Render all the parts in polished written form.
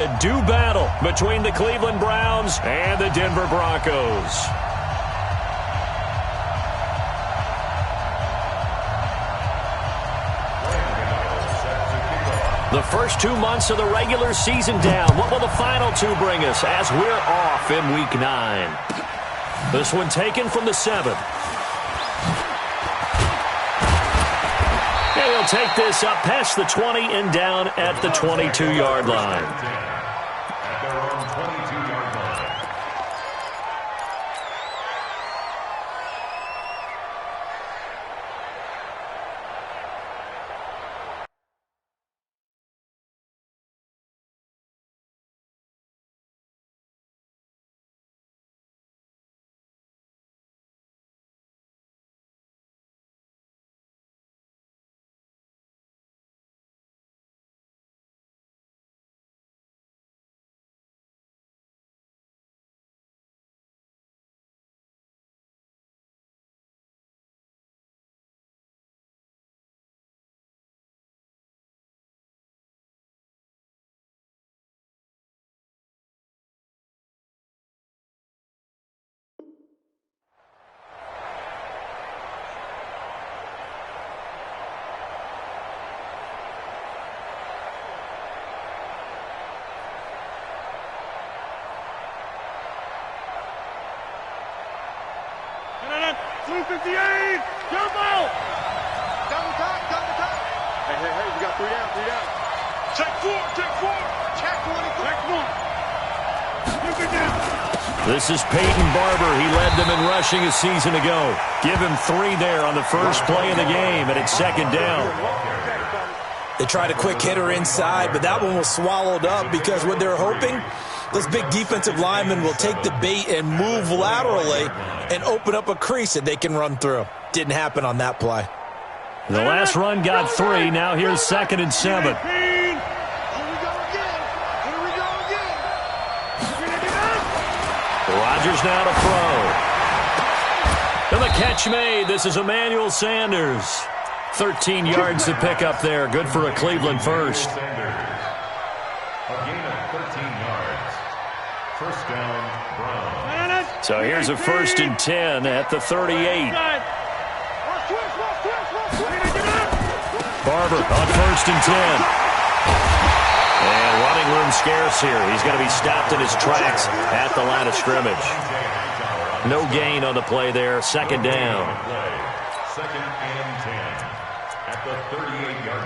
A due battle between the Cleveland Browns and the Denver Broncos. The first 2 months of the regular season down. What will the final two bring us as we're off in Week 9? This one taken from the 7. And he'll take this up past the 20 and down at the 22-yard line. This is Peyton Barber. He led them in rushing a season ago. Give him 3 there on the first play of the game, and it's second down. They tried a quick hitter inside, but that one was swallowed up because what they're hoping, those big defensive linemen will take the bait and move laterally and open up a crease that they can run through. Didn't happen on that play. The last run got 3. Now here's 2nd and 7. Rodgers now to throw. And the catch made. This is Emmanuel Sanders. 13 yards to pick up there. Good for a Cleveland first. A gain of 13 yards. First down, Browns. So here's a 1st and 10 at the 38. Barber on 1st and 10. And running room scarce here. He's going to be stopped in his tracks at the line of scrimmage. No gain on the play there. Second down. 2nd and 10 at the 38-yard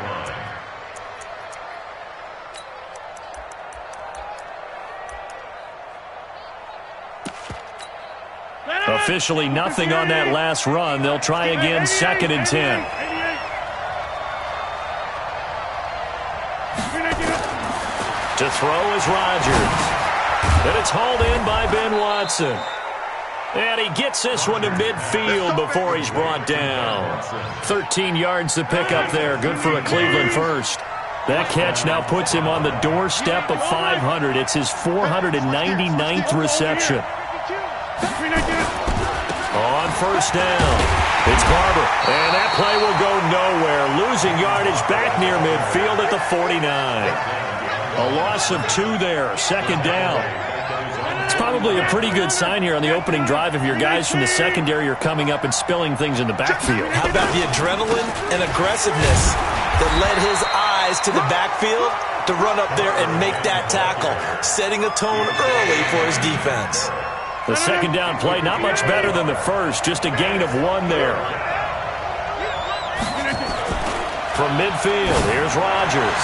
line. Officially nothing on that last run. They'll try again. 2nd and 10. To throw is Rodgers. And it's hauled in by Ben Watson. And he gets this one to midfield before he's brought down. 13 yards to pick up there. Good for a Cleveland first. That catch now puts him on the doorstep of 500. It's his 499th reception. On first down, it's Barber. And that play will go nowhere. Losing yardage back near midfield at the 49. A loss of 2 there. 2nd down. It's probably a pretty good sign here on the opening drive if your guys from the secondary are coming up and spilling things in the backfield. How about the adrenaline and aggressiveness that led his eyes to the backfield to run up there and make that tackle, setting a tone early for his defense. The second down play, not much better than the first, just a gain of 1 there. From midfield, here's Rodgers.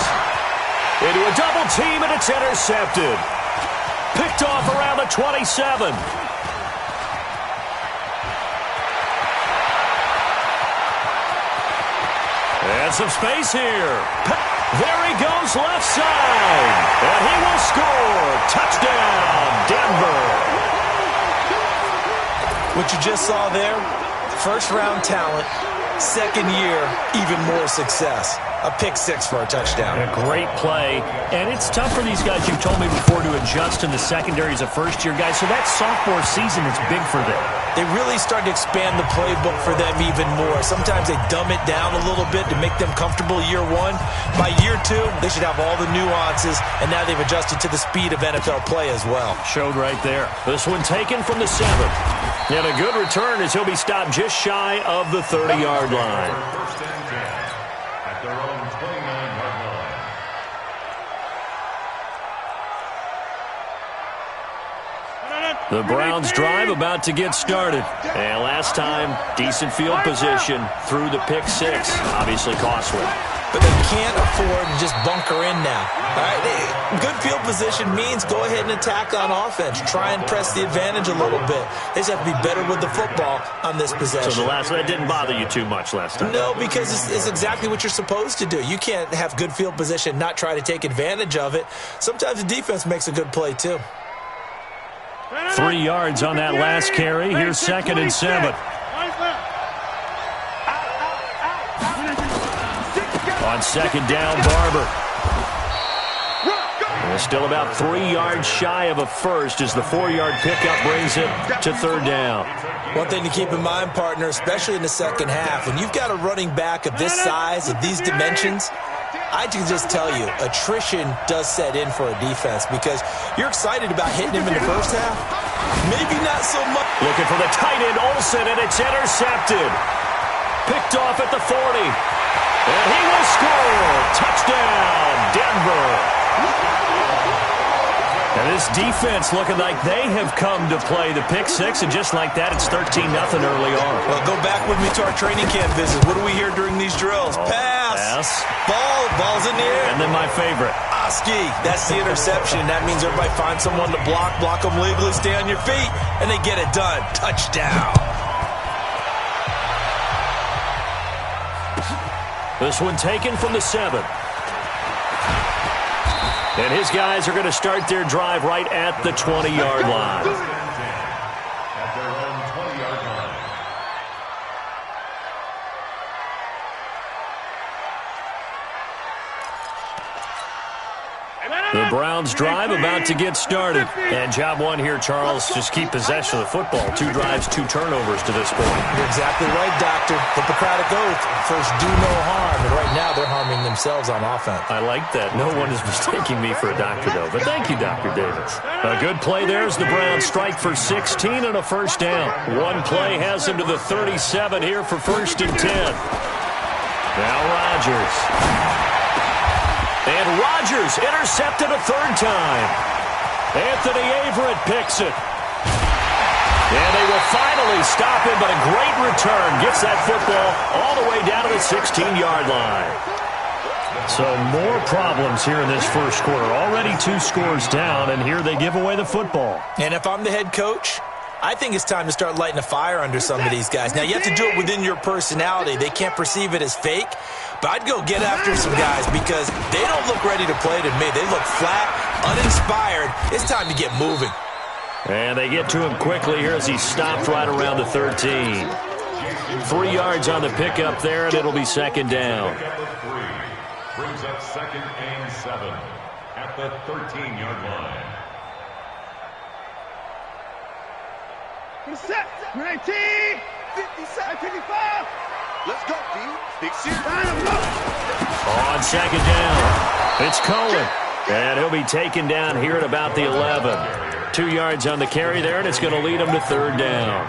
Into a double team, and it's intercepted. Picked off around the 27. And some space here. There he goes left side. And he will score. Touchdown, Denver. What you just saw there, first-round talent, Second year, even more success. A pick six for a touchdown. A great play. And it's tough for these guys, you've told me before, to adjust in the secondary as a first-year guy. So that sophomore season is big for them. They really start to expand the playbook for them even more. Sometimes they dumb it down a little bit to make them comfortable year one. By year two, they should have all the nuances, and now they've adjusted to the speed of NFL play as well. Showed right there. This one taken from the 7. And a good return as he'll be stopped just shy of the 30-yard line. First and 10 at their own 29-yard line. The Browns drive about to get started. And last time, decent field position through the pick six. Obviously costly. But they can't afford to just bunker in now. All right, good field position means go ahead and attack on offense. Try and press the advantage a little bit. They just have to be better with the football on this possession. So that didn't bother you too much last time? No, because it's exactly what you're supposed to do. You can't have good field position, not try to take advantage of it. Sometimes the defense makes a good play too. 3 yards on that last carry. Here's 2nd and 7. On 2nd down, Barber. And still about 3 yards shy of a first as the 4-yard pickup brings it to 3rd down. One thing to keep in mind, partner, especially in the second half, when you've got a running back of this size, of these dimensions, I can just tell you, attrition does set in for a defense because you're excited about hitting him in the first half. Maybe not so much. Looking for the tight end, Olsen, and it's intercepted. Picked off at the 40. And he will score. Touchdown, Denver. And this defense looking like they have come to play the pick six, and just like that, it's 13-0 early on. Well, go back with me to our training camp visit. What do we hear during these drills? Pass. Ball's in the air. And then my favorite. Oski. That's the interception. That means everybody finds someone to block them legally, stay on your feet, and they get it done. Touchdown. This one taken from the 7. And his guys are going to start their drive right at the 20-yard line. At their own 20-yard line. The Browns drive about to get started. And job one here, Charles, just keep possession of the football. 2 drives, 2 turnovers to this point. You're exactly right, Doctor. Hippocratic oath. First, do no harm. And right now, they're harming themselves on offense. I like that. No one is mistaking me for a doctor, though. But thank you, Dr. Davis. A good play there as the Browns strike for 16 and a first down. One play has them to the 37 here for 1st and 10. Now Rodgers. And Rodgers intercepted a 3rd time. Anthony Averett picks it. And they will finally stop him, but a great return gets that football all the way down to the 16-yard line. So more problems here in this first quarter. Already 2 scores down, and here they give away the football. And if I'm the head coach, I think it's time to start lighting a fire under some of these guys. Now, you have to do it within your personality. They can't perceive it as fake. But I'd go get after some guys because they don't look ready to play to me. They look flat, uninspired. It's time to get moving. And they get to him quickly here as he stopped right around the 13. 3 yards on the pickup there, and it'll be 2nd down. Brings up 2nd and 7 at the 13-yard line. Set, 19, 57, 55. Let's go, D. Big series. On 2nd down, it's Cohen. And he'll be taken down here at about the 11. 2 yards on the carry there, and it's going to lead him to 3rd down.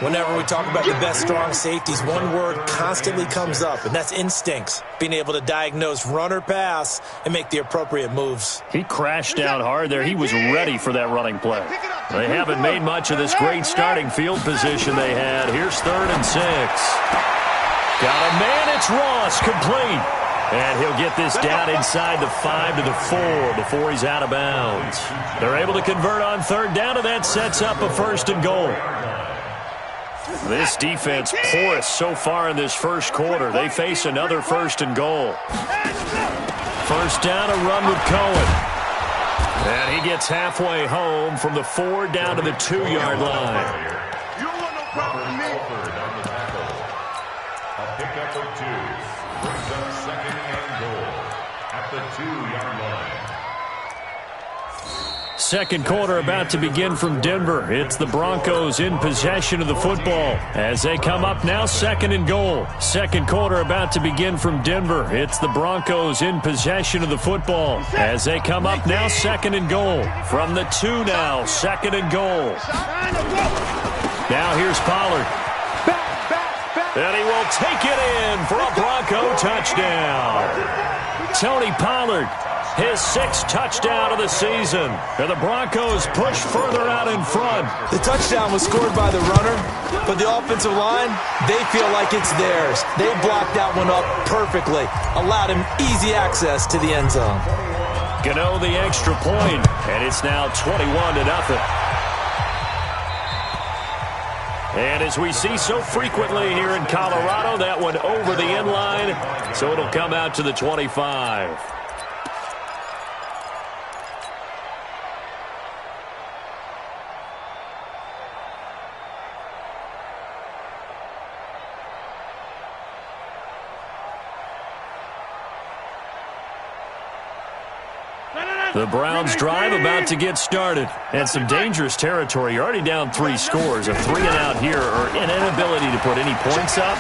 Whenever we talk about the best strong safeties, one word constantly comes up, and that's instincts. Being able to diagnose run or pass and make the appropriate moves. He crashed down hard there. He was ready for that running play. They haven't made much of this great starting field position they had. Here's 3rd and 6. Got a man, it's Ross, complete. And he'll get this down inside the 5 to the 4 before he's out of bounds. They're able to convert on 3rd down, and that sets up a 1st and goal. This defense porous so far in this first quarter. They face another 1st and goal. 1st down, a run with Cohen. And he gets halfway home from the 4 down to the 2-yard line. pickup of 2. Brings up second and goal at the 2-yard line. Second quarter about to begin from Denver. It's the Broncos in possession of the football as they come up now, second and goal. Second quarter about to begin from Denver. It's the Broncos in possession of the football as they come up now, second and goal. From the 2 now, second and goal. Now here's Pollard. And he will take it in for a Bronco touchdown. Tony Pollard, his 6th touchdown of the season. And the Broncos push further out in front. The touchdown was scored by the runner, but the offensive line, they feel like it's theirs. They blocked that one up perfectly, allowed him easy access to the end zone. Gano the extra point, and it's now 21-0. And as we see so frequently here in Colorado, that one over the end line, so it'll come out to the 25. The Browns drive about to get started. And some dangerous territory. You're already down 3 scores. A 3-and-out here or an inability to put any points up.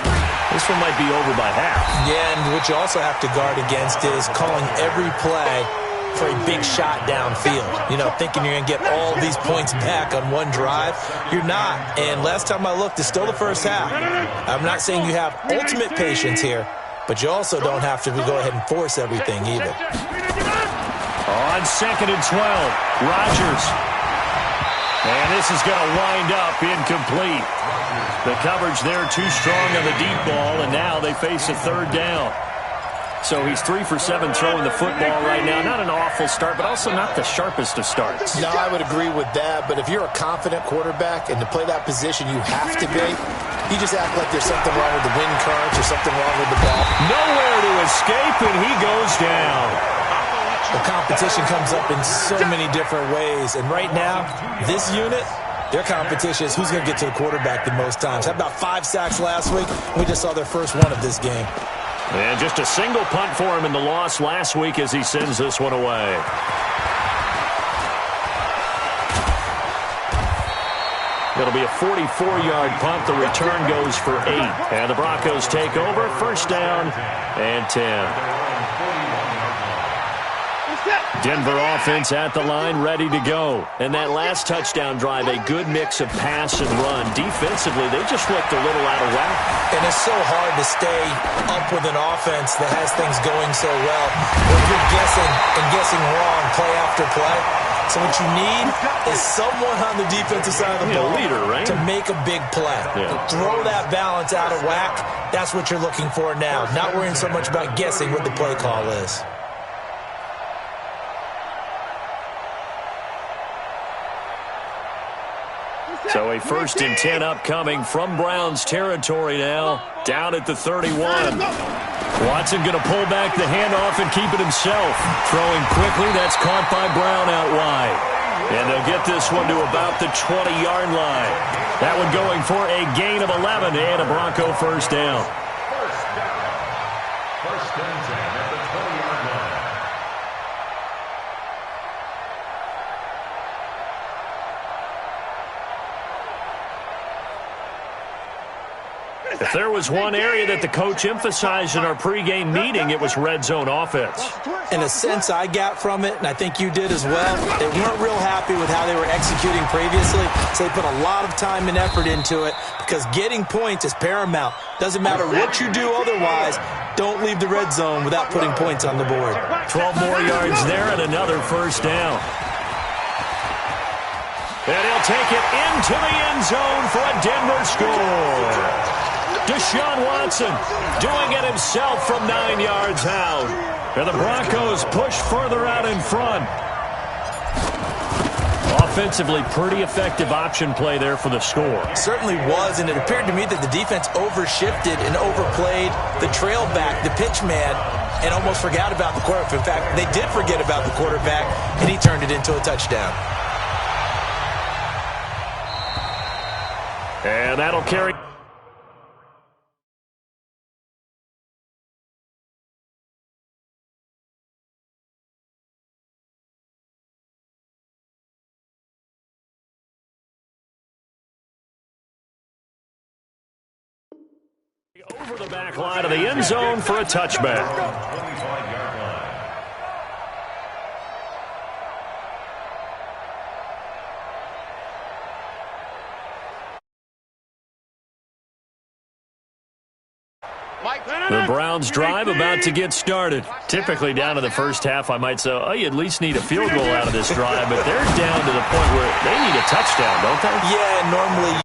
This one might be over by half. Yeah, and what you also have to guard against is calling every play for a big shot downfield. You know, thinking you're going to get all these points back on one drive. You're not. And last time I looked, it's still the first half. I'm not saying you have ultimate patience here, but you also don't have to go ahead and force everything either. On second and 12, Rodgers. And this is going to wind up incomplete. The coverage there too strong on the deep ball, and now they face a 3rd down. So he's 3 for 7 throwing the football right now. Not an awful start, but also not the sharpest of starts. No, I would agree with that. But if you're a confident quarterback and to play that position you have to be, you just act like there's something wrong with the wind currents or something wrong with the ball. Nowhere to escape, and he goes down. The competition comes up in so many different ways. And right now, this unit, their competition is who's going to get to the quarterback the most times. Had about 5 sacks last week. We just saw their first one of this game. And just a single punt for him in the loss last week as he sends this one away. It'll be a 44-yard punt. The return goes for 8. And the Broncos take over. First down and 10. Denver offense at the line, ready to go. And that last touchdown drive, a good mix of pass and run. Defensively, they just looked a little out of whack. And it's so hard to stay up with an offense that has things going so well when you're guessing and guessing wrong play after play. So what you need is someone on the defensive side of the ball leader, right? to make a big play. Yeah. Throw that balance out of whack. That's what you're looking for now. Not worrying so much about guessing what the play call is. So a 1st and 10 upcoming from Browns territory now, down at the 31. Watson going to pull back the handoff and keep it himself. Throwing quickly, that's caught by Brown out wide. And they'll get this one to about the 20-yard line. That one going for a gain of 11 and a Bronco first down. First and 10 at the 20-yard line. If there was one area that the coach emphasized in our pregame meeting, it was red zone offense. In a sense, I got from it, and I think you did as well, they weren't real happy with how they were executing previously, so they put a lot of time and effort into it because getting points is paramount. Doesn't matter what you do otherwise, don't leave the red zone without putting points on the board. 12 more yards there and another first down. And he'll take it into the end zone for a Denver score. Deshaun Watson doing it himself from 9 yards out. And the Broncos push further out in front. Offensively, pretty effective option play there for the score. Certainly was, and it appeared to me that the defense overshifted and overplayed the trail back, the pitch man, and almost forgot about the quarterback. In fact, they did forget about the quarterback, and he turned it into a touchdown. And that'll carry over the back line of the end zone for a touchback. 25-yard line. The Browns drive about to get started. Typically down to the first half, I might say, oh, you at least need a field goal out of this drive, but they're down to the point where they need a touchdown, don't they? Yeah, normally.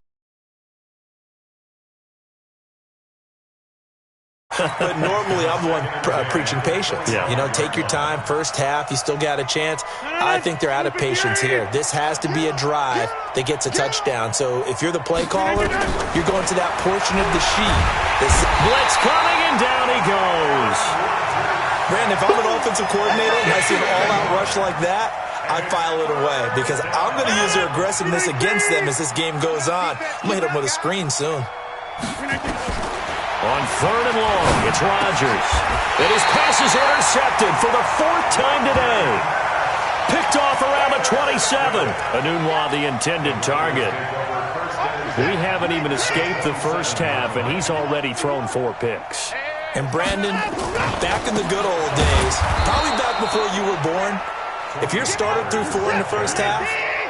But normally I'm the one preaching patience. Yeah. You know, take your time. First half, you still got a chance. I think they're out of patience here. This has to be a drive that gets a touchdown. So if you're the play caller, you're going to that portion of the sheet. Blitz coming, and down he goes. Brandon, if I'm an offensive coordinator and I see an all-out rush like that, I file it away because I'm going to use their aggressiveness against them as this game goes on. I'm going to hit them with a screen soon. On 3rd and long, it's Rodgers. And his pass is intercepted for the 4th time today. Picked off around the 27. Anunwa, the intended target. We haven't even escaped the first half, and he's already thrown 4 picks. And Brandon, back in the good old days, probably back before you were born, if your starter threw 4 in the first half,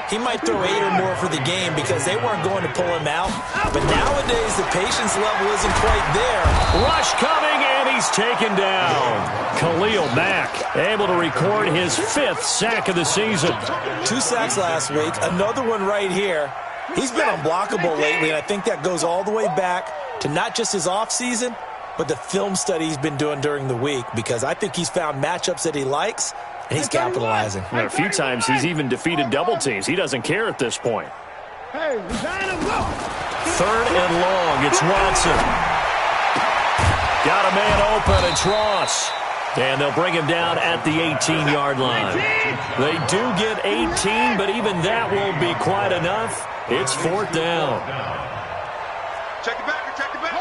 he might throw 8 or more for the game because they weren't going to pull him out. But nowadays, the patience level isn't quite there. Rush coming, and he's taken down. Khalil Mack able to record his 5th sack of the season. 2 sacks last week, another one right here. He's been unblockable lately, and I think that goes all the way back to not just his offseason, but the film study he's been doing during the week because I think he's found matchups that he likes, and he's capitalizing. A few times he's even defeated double teams. He doesn't care at this point. 3rd and long. It's Watson. Got a man open. It's Ross. And they'll bring him down at the 18-yard line. They do get 18, but even that won't be quite enough. It's 4th down. Check it back. Check it back.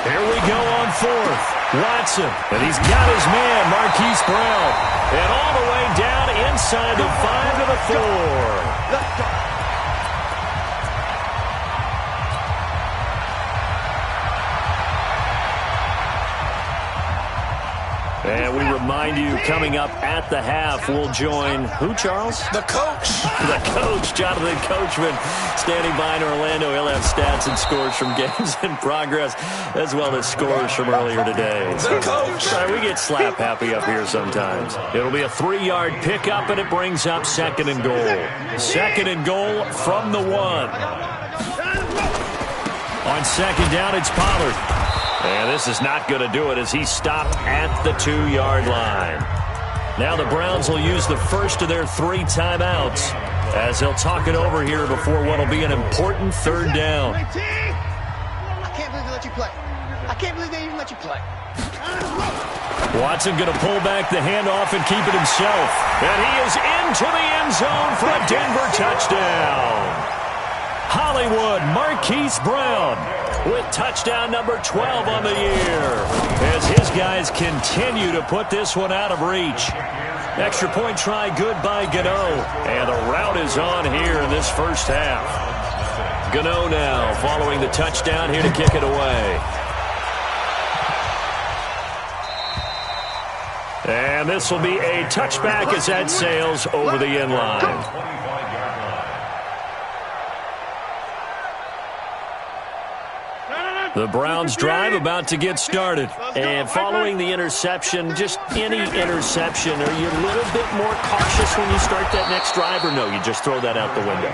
Here we go on 4th. Watson, and he's got his man, Marquise Brown. And all the way down inside the 5 to the 4. Let's go. And we remind you, coming up at the half, we'll join who, Charles? The coach. The coach, Jonathan Coachman, standing by in Orlando. He'll have stats and scores from games in progress, as well as scores from earlier today. The coach. Sorry, we get slap happy up here sometimes. It'll be a 3-yard pickup, and it brings up 2nd and goal. 2nd and goal from the 1. On 2nd down, it's Pollard. And this is not going to do it as he's stopped at the 2-yard line. Now the Browns will use the first of their 3 timeouts as they'll talk it over here before what will be an important 3rd down. I can't believe they let you play. I can't believe they even let you play. Watson going to pull back the handoff and keep it himself. And he is into the end zone for a Denver touchdown. Hollywood Marquise Brown with touchdown number 12 on the year as his guys continue to put this one out of reach. Extra point try good by Gano, and the route is on here in this first half. Gano now following the touchdown here to kick it away. And this will be a touchback as that sails over the end line. The Browns drive about to get started. And following the interception, just any interception, are you a little bit more cautious when you start that next drive, or no, you just throw that out the window?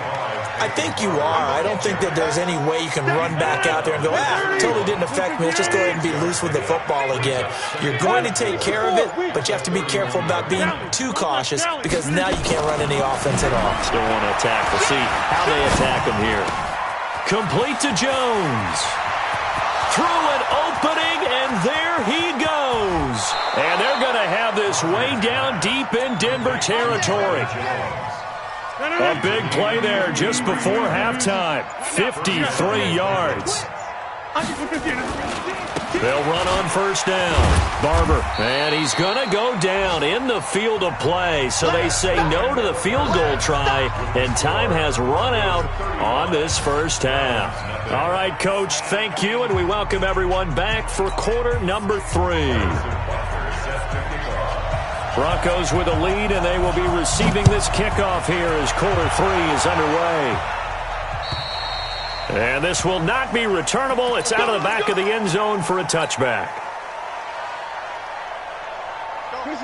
I think you are. I don't think that there's any way you can run back out there and go, totally didn't affect me. Let's just go ahead and be loose with the football again. You're going to take care of it, but you have to be careful about being too cautious because now you can't run any offense at all. Still want to attack. We'll see how they attack him here. Complete to Jones. Through an opening, and there he goes. And they're going to have this way down deep in Denver territory. A big play there just before halftime. 53 yards. They'll run on first down. Barber, and he's going to go down in the field of play. So they say no to the field goal try, and time has run out on this first half. All right, Coach, thank you, and we welcome everyone back for quarter number 3. Broncos with a lead, and they will be receiving this kickoff here as quarter 3 is underway. And this will not be returnable. It's out of the back of the end zone for a touchback.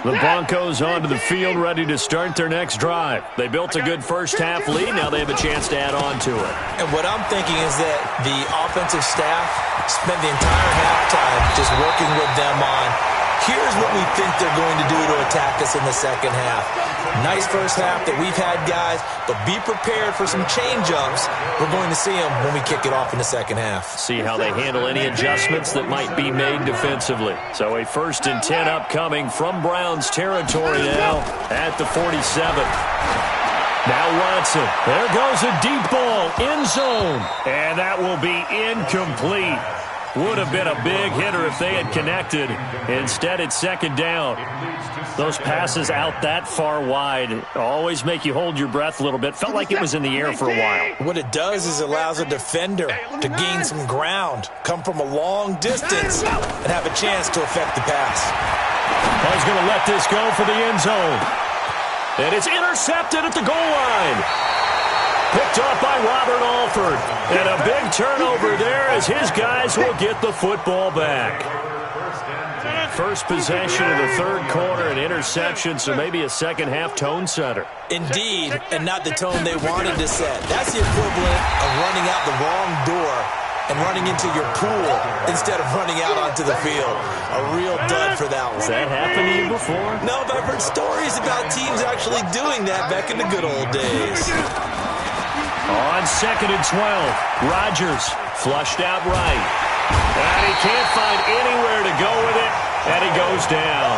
The Broncos onto the field ready to start their next drive. They built a good first-half lead. Now they have a chance to add on to it. And what I'm thinking is that the offensive staff spent the entire halftime just working with them on, here's what we think they're going to do to attack us in the second half. Nice first half that we've had, guys, but be prepared for some change-ups. We're going to see them when we kick it off in the second half. See how they handle any adjustments that might be made defensively. So a 1st and 10 upcoming from Browns territory now at the 47. Now Watson. There goes a deep ball, end zone. And that will be incomplete. Would have been a big hitter if they had connected. Instead, it's second down. Those passes out that far wide always make you hold your breath a little bit. Felt like it was in the air for a while. What it does is it allows a defender to gain some ground, come from a long distance, and have a chance to affect the pass. Oh, he's going to let this go for the end zone. And it's intercepted at the goal line. Picked up by Robert Alford. And a big turnover there as his guys will get the football back. First possession of the third quarter, an interception, so maybe a second-half tone setter. Indeed, and not the tone they wanted to set. That's the equivalent of running out the wrong door and running into your pool instead of running out onto the field. A real dud for that one. Has that happened to you before? No, but I've heard stories about teams actually doing that back in the good old days. On 2nd and 12, Rodgers flushed out right. And he can't find anywhere to go with it, and he goes down.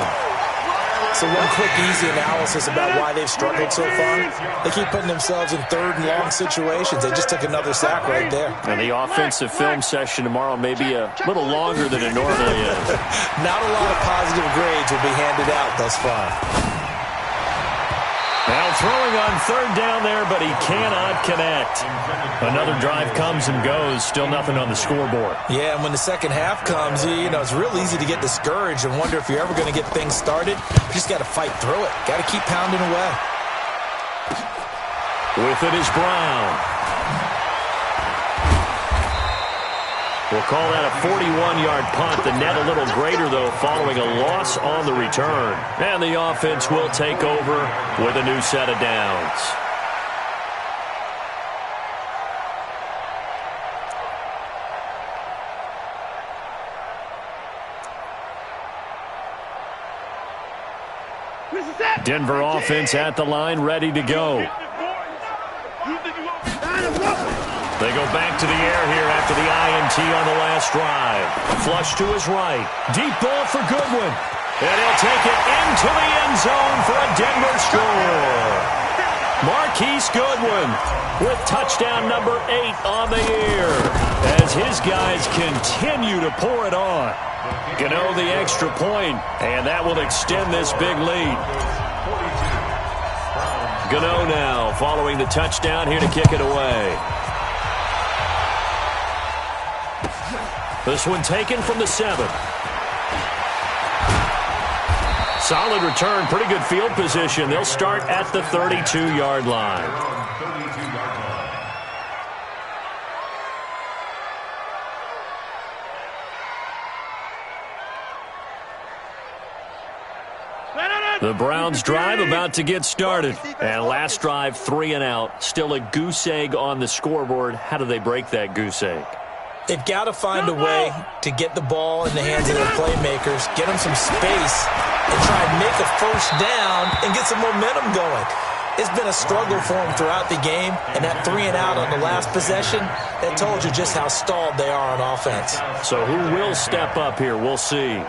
So one quick, easy analysis about why they've struggled so far. They keep putting themselves in 3rd and long situations. They just took another sack right there. And the offensive film session tomorrow may be a little longer than it normally is. Not a lot of positive grades will be handed out thus far. Now throwing on 3rd down there, but he cannot connect. Another drive comes and goes. Still nothing on the scoreboard. Yeah, and when the second half comes, you know, it's real easy to get discouraged and wonder if you're ever going to get things started. You just got to fight through it. Got to keep pounding away. With it is Brown. We'll call that a 41-yard punt. The net a little greater, though, following a loss on the return. And the offense will take over with a new set of downs. Denver offense at the line, ready to go. They go back to the air here after the INT on the last drive. Flush to his right. Deep ball for Goodwin. And he'll take it into the end zone for a Denver score. Marquise Goodwin with touchdown number 8 on the year as his guys continue to pour it on. Gano the extra point, and that will extend this big lead. Gano now following the touchdown here to kick it away. This one taken from the 7. Solid return, pretty good field position. They'll start at the 32-yard line. The Browns drive about to get started. And last drive, 3 and out. Still a goose egg on the scoreboard. How do they break that goose egg? They've got to find a way to get the ball in the hands of their playmakers, get them some space, and try and make a first down and get some momentum going. It's been a struggle for them throughout the game, and that 3 and out on the last possession, that told you just how stalled they are on offense. So who will step up here? We'll see.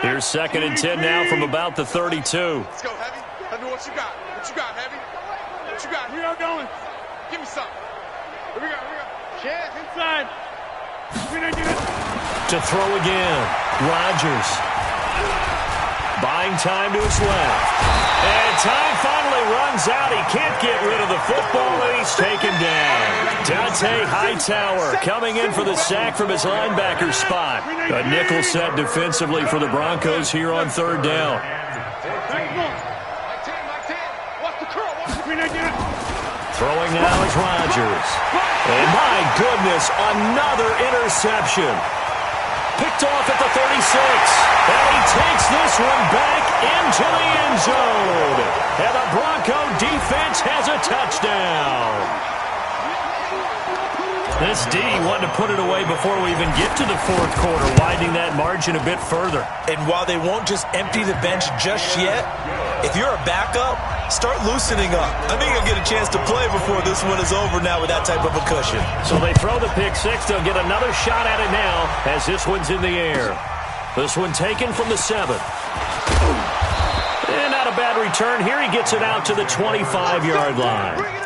Here's 2nd and 10 now from about the 32. Let's go, Heavy. Heavy, what you got? What you got, Heavy? What you got? We are going. Give me something. Here we go. Shit. Inside. To throw again. Rodgers. Buying time to his left. And time finally runs out. He can't get rid of the football, and he's taken down. Dante Hightower coming in for the sack from his linebacker spot. A nickel set defensively for the Broncos here on 3rd down. Throwing now is Rodgers. And my goodness, another interception. Picked off at the 36. And he takes this one back into the end zone. And the Bronco defense has a touchdown. This D wanted to put it away before we even get to the 4th quarter, widening that margin a bit further. And while they won't just empty the bench just yet, if you're a backup, start loosening up. I think you'll get a chance to play before this one is over now with that type of a cushion. So they throw the pick 6. They'll get another shot at it now as this one's in the air. This one taken from the 7. And not a bad return. Here he gets it out to the 25-yard line.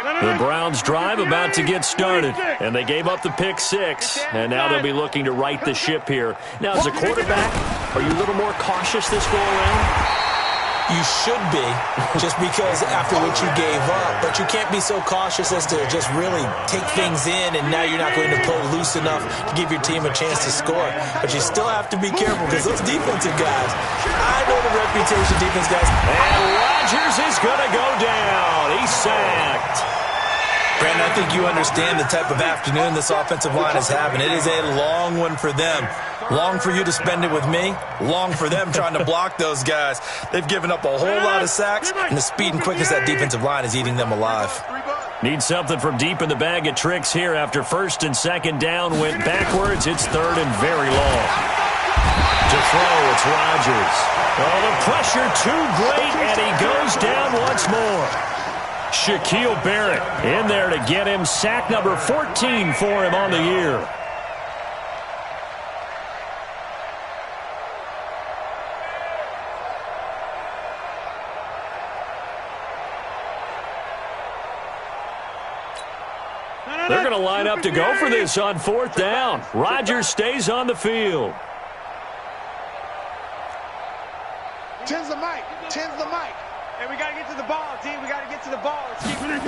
The Browns drive about to get started, and they gave up the pick 6, and now they'll be looking to right the ship here. Now, as a quarterback, are you a little more cautious this go-around? You should be, just because after what you gave up, but you can't be so cautious as to just really take things in, and now you're not going to play loose enough to give your team a chance to score. But you still have to be careful, because those defensive guys, I know the reputation defense guys. And Rodgers is going to go down. He's sacked. Brandon, I think you understand the type of afternoon this offensive line is having. It is a long one for them. Long for you to spend it with me. Long for them trying to block those guys. They've given up a whole lot of sacks, and the speed and quickness of that defensive line is eating them alive. Need something from deep in the bag of tricks here after 1st and 2nd down went backwards. It's 3rd and very long. To throw, it's Rodgers. Oh, the pressure too great, and he goes down once more. Shaquille Barrett in there to get him sack number 14 for him on the year. They're going to line up to go for this on 4th down. Rodgers stays on the field. Tens the mic. Hey, we got to get to the ball, D. We got to get to the ball. Let's keep it.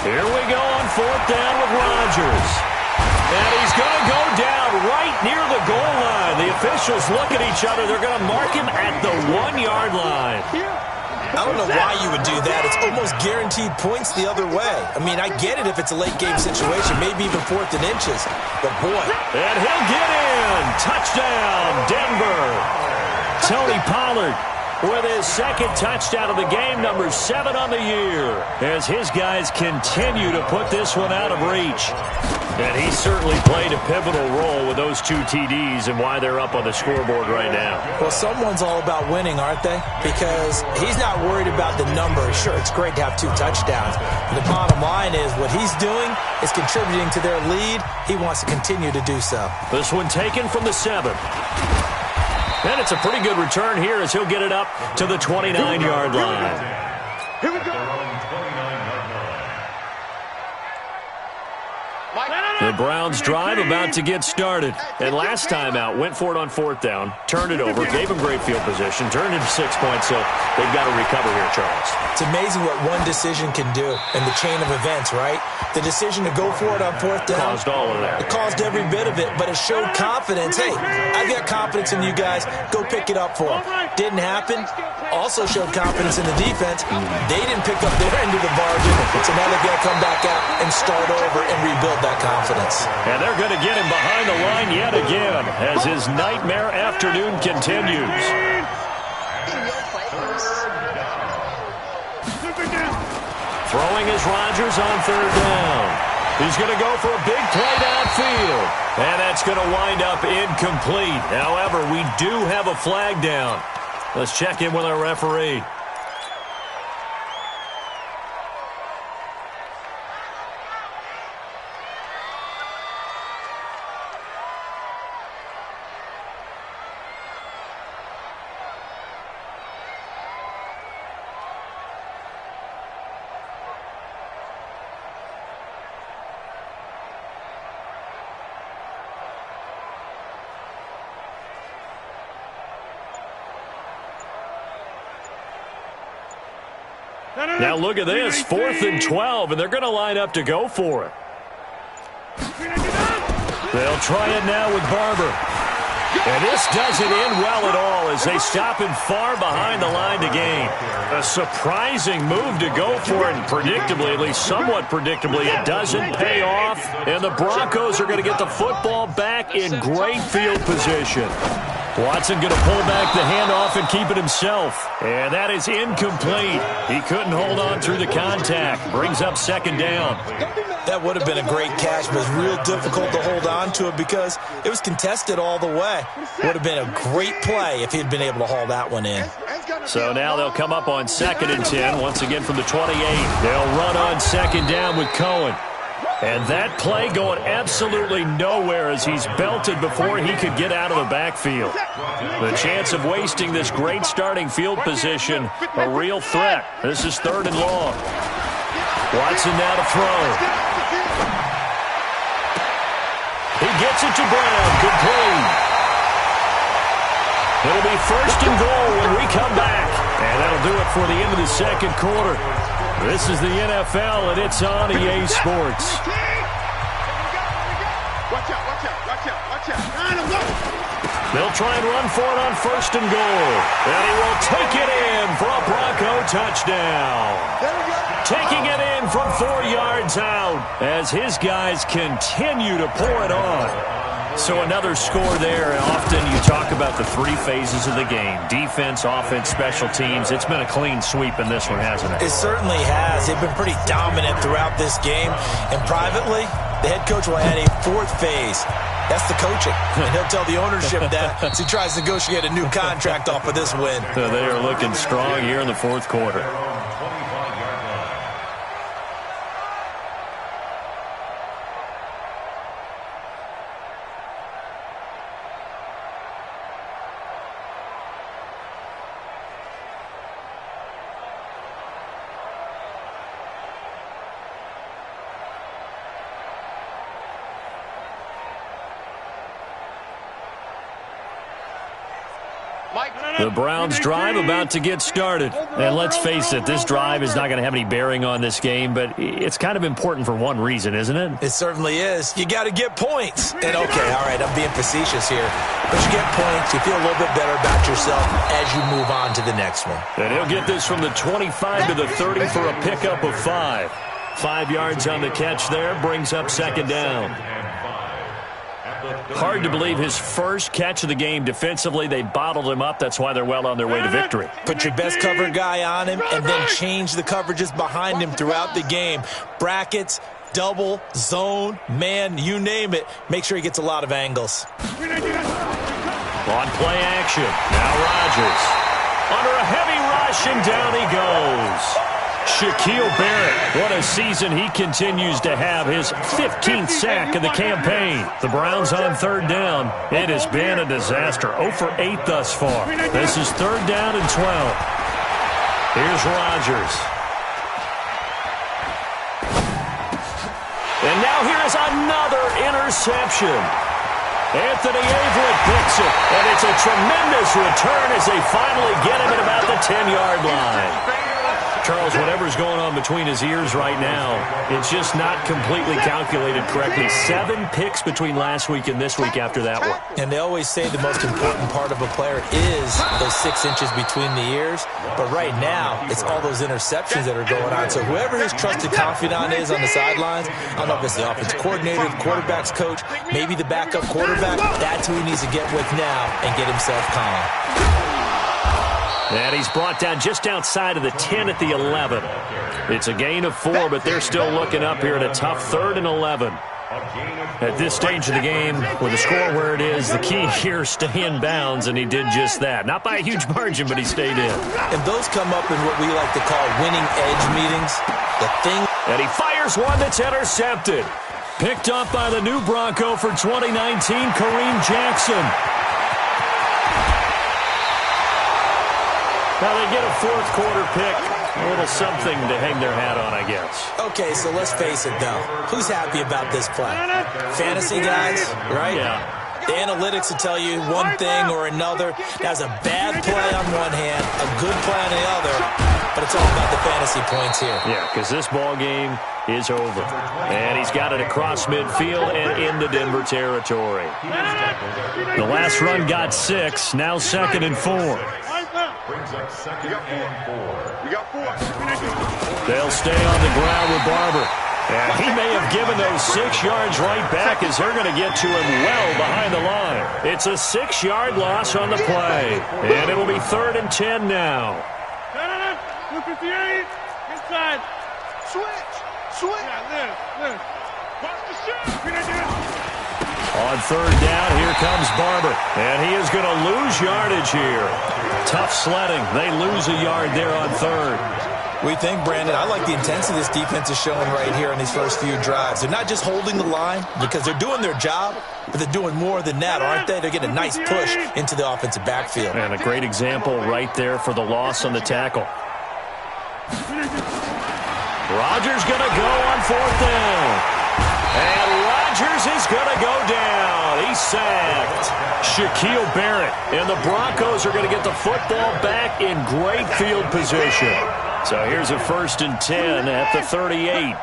Here we go on 4th down with Rodgers. And he's going to go down right near the goal line. The officials look at each other. They're going to mark him at the 1-yard line. I don't know why you would do that. It's almost guaranteed points the other way. I mean, I get it if it's a late game situation, maybe even 4th and inches. But, boy. And he'll get in. Touchdown, Denver. Tony Pollard with his 2nd touchdown of the game, number 7 on the year, as his guys continue to put this one out of reach. And he certainly played a pivotal role with those 2 TDs and why they're up on the scoreboard right now. Well, someone's all about winning, aren't they? Because he's not worried about the number. Sure, it's great to have 2 touchdowns. But the bottom line is what he's doing is contributing to their lead. He wants to continue to do so. This one taken from the 7. And it's a pretty good return here as he'll get it up to the 29-yard line. Here we go. The Browns drive about to get started. And last time out, went for it on 4th down, turned it over, gave him great field position, turned into 6 points, so they've got to recover here, Charles. It's amazing what one decision can do in the chain of events, right? The decision to go for it on 4th down. Caused all of that. It caused every bit of it, but it showed confidence. Hey, I've got confidence in you guys. Go pick it up for them. Didn't happen. Also showed confidence in the defense. They didn't pick up their end of the bargain, so now they've got to come back out and start over and rebuild that confidence. And they're going to get him behind the line yet again as his nightmare afternoon continues. Throwing is Rodgers on 3rd down. He's going to go for a big play downfield. And that's going to wind up incomplete. However, we do have a flag down. Let's check in with our referee. Now look at this, 4th and 12, and they're going to line up to go for it. They'll try it now with Barber. And this doesn't end well at all as they stop him far behind the line to gain. A surprising move to go for it, and predictably, at least somewhat predictably, it doesn't pay off. And the Broncos are going to get the football back in great field position. Watson going to pull back the handoff and keep it himself. And that is incomplete. He couldn't hold on through the contact. Brings up 2nd down. That would have been a great catch, but it's real difficult to hold on to it because it was contested all the way. Would have been a great play if he'd been able to haul that one in. So now they'll come up on 2nd and 10, once again from the 28. They'll run on 2nd down with Cohen. And that play going absolutely nowhere as he's belted before he could get out of the backfield. The chance of wasting this great starting field position, a real threat. This is 3rd and long. Watson now to throw. He gets it to Brown. Complete. It'll be 1st and goal when we come back. And that'll do it for the end of the 2nd quarter. This is the NFL, and it's on EA Sports. Watch out, watch out, watch out, watch out. They'll try and run for it on 1st and goal. And he will take it in for a Bronco touchdown. Taking it in from 4 yards out as his guys continue to pour it on. So another score there, and often you talk about the 3 phases of the game. Defense, offense, special teams. It's been a clean sweep in this one, hasn't it? It certainly has. They've been pretty dominant throughout this game. And privately, the head coach will add a 4th phase. That's the coaching. And he'll tell the ownership that as he tries to negotiate a new contract off of this win. So they are looking strong here in the 4th quarter. The Browns drive about to get started. And let's face it, this drive is not going to have any bearing on this game, but it's kind of important for one reason, isn't it? It certainly is. You got to get points. And okay, all right, I'm being facetious here. But you get points, you feel a little bit better about yourself as you move on to the next one. And he'll get this from the 25 to the 30 for a pickup of 5. 5 yards on the catch there, brings up 2nd down. Hard to believe his first catch of the game defensively. They bottled him up. That's why they're well on their way to victory. Put your best cover guy on him and then change the coverages behind him throughout the game. Brackets, double, zone, man, you name it. Make sure he gets a lot of angles. On play action. Now Rodgers. Under a heavy rush, and down he goes. Shaquille Barrett, what a season he continues to have, his 15th sack of the campaign. The Browns on 3rd down. It has been a disaster. 0 for 8 thus far. This is 3rd down and 12. Here's Rodgers. And now here is another interception. Anthony Averett picks it, and it's a tremendous return as they finally get him at about the 10-yard line. Charles, whatever's going on between his ears right now, it's just not completely calculated correctly. 7 picks between last week and this week after that one. And they always say the most important part of a player is those 6 inches between the ears. But right now, it's all those interceptions that are going on. So whoever his trusted confidant is on the sidelines, I don't know if it's the offensive coordinator, the quarterback's coach, maybe the backup quarterback, that's who he needs to get with now and get himself calm. And he's brought down just outside of the 10 at the 11. It's a gain of 4, but they're still looking up here at a tough 3rd and 11. At this stage of the game, with the score where it is, the key here, stay in bounds, and he did just that. Not by a huge margin, but he stayed in. And those come up in what we like to call winning edge meetings. And he fires one that's intercepted. Picked up by the new Bronco for 2019, Kareem Jackson. Now they get a 4th quarter pick. A little something to hang their hat on, I guess. Okay, so let's face it, though. Who's happy about this play? Fantasy guys, right? Yeah. The analytics will tell you one thing or another. That's a bad play on one hand, a good play on the other, but it's all about the fantasy points here. Yeah, because this ball game is over. And he's got it across midfield and into Denver territory. The last run got 6, now 2nd and 4. Brings up 2nd and 4. We got 4. They'll stay on the ground with Barber. And he may have given those 6 yards right back as they're going to get to him well behind the line. It's a 6-yard loss on the play. And it'll be 3rd and 10 now. 258. Inside. Switch. Yeah, live. Watch the shot. On 3rd down, here comes Barber. And he is going to lose yardage here. Tough sledding. They lose a yard there on 3rd. We think, Brandon, I like the intensity this defense is showing right here in these first few drives. They're not just holding the line because they're doing their job, but they're doing more than that, aren't they? They're getting a nice push into the offensive backfield. And a great example right there for the loss on the tackle. Rodgers going to go on 4th down. And Rodgers is going to go down. He's sacked. Shaquille Barrett. And the Broncos are going to get the football back in great field position. So here's a 1st and 10 at the 38.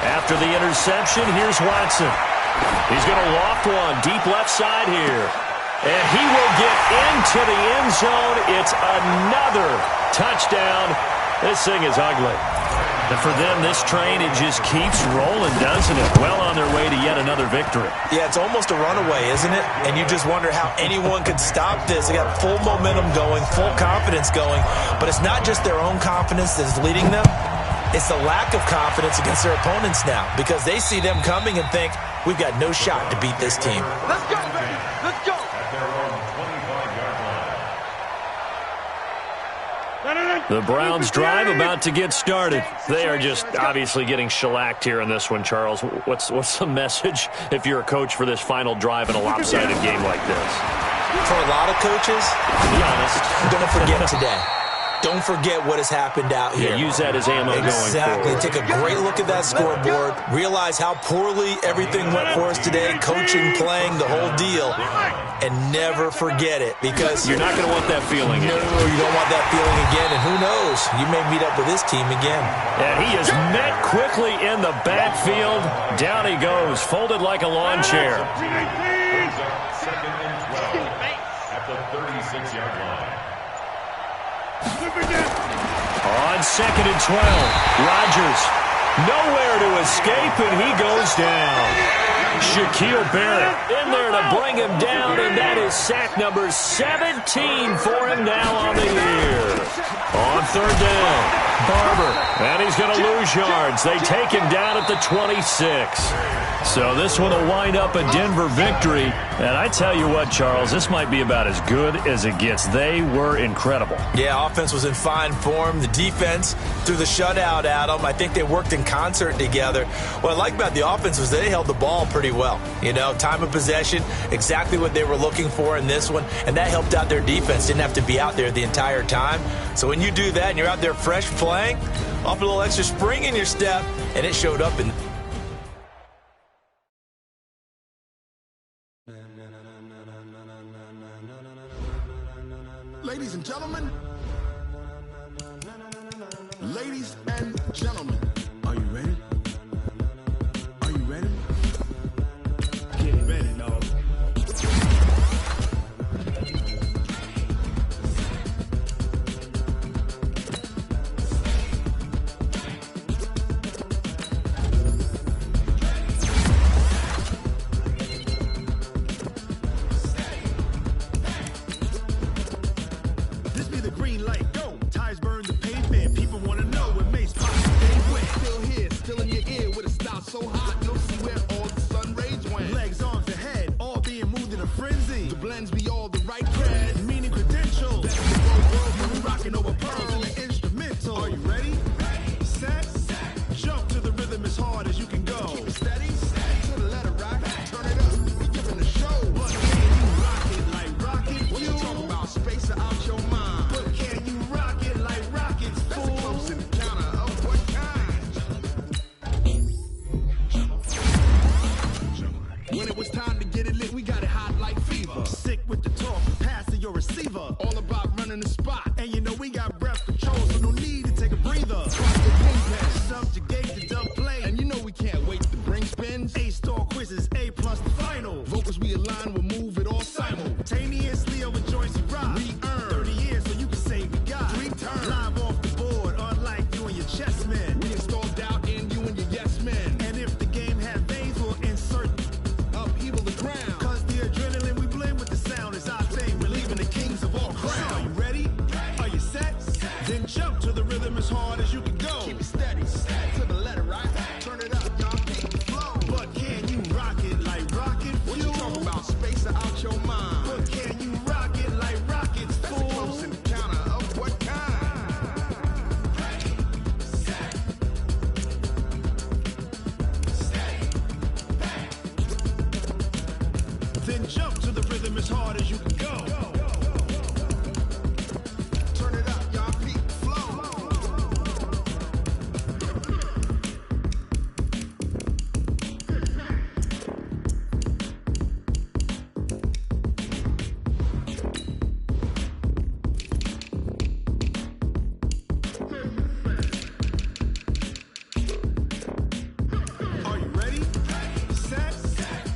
After the interception, here's Watson. He's going to loft one deep left side here. And he will get into the end zone. It's another touchdown. This thing is ugly. And for them, this train, it just keeps rolling, doesn't it? Well on their way to yet another victory. Yeah, it's almost a runaway, isn't it? And you just wonder how anyone could stop this. They got full momentum going, full confidence going. But it's not just their own confidence that's leading them. It's the lack of confidence against their opponents now because they see them coming and think, we've got no shot to beat this team. Let's go, baby. Let's go. At their own 25-yard line. The Browns drive about to get started. They are just obviously getting shellacked here in this one, Charles. What's the message if you're a coach for this final drive in a lopsided game like this? For a lot of coaches, To be honest, don't forget today. Don't forget what has happened out here. yeah, use that as ammo Exactly. going forward. Take a great look at that scoreboard. Realize how poorly everything went for us today. Coaching, playing, the whole deal. And never forget it because You're not going to want that feeling no, again. you don't want that feeling again. And who knows? You may meet up with this team again. And he is met quickly in the backfield. Down he goes, folded like a lawn chair. Brings up 2nd and 12 at the 36-yard line. On 2nd and 12, Rodgers nowhere to escape, and he goes down. Shaquille Barrett in there to bring him down, and that is sack number 17 for him now on the year. On 3rd down, Barber, and he's going to lose yards. They take him down at the 26. So this one will wind up a Denver victory. And I tell you what, Charles, this might be about as good as it gets. They were incredible. Yeah, offense was in fine form. The defense threw the shutout at them. I think they worked in concert together. What I like about the offense was they held the ball pretty well. You know, time of possession, exactly what they were looking for in this one. And that helped out their defense. Didn't have to be out there the entire time. So when you do that and you're out there fresh playing, off a little extra spring in your step, and it showed up in Ladies and gentlemen, are you ready? Are you ready? Get ready, dog. This be the green light, go. Tires burn the pavement. People want to know what makes pop stay wet. Then jump to the rhythm as hard as you can go. Keep it steady, steady to the letter, right? Turn it up, y'all keep the flow. But can you rock it like rocket fuel? What you talking about? Space out your mind. But can you rock it like rockets, That's a fool? close encounter of what kind? Then jump to the rhythm as hard as you can go. Turn it up, y'all keep the flow. Are you ready? Set.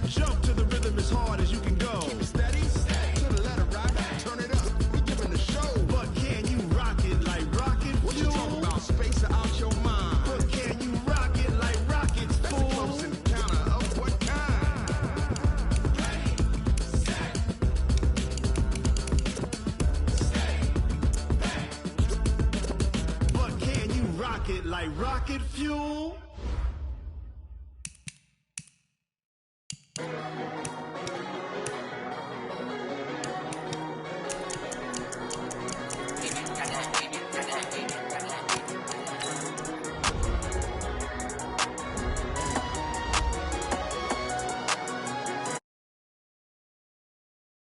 Jump to the rhythm as hard as you can go. Keep it steady, to the letter, right? Turn it up, we giving the show. But can you rock it like rocket What you fuel? talking about? Space out your mind. But can you rock it like rockets, That's a close fool? encounter of what kind? But can you rock it like rocket fuel?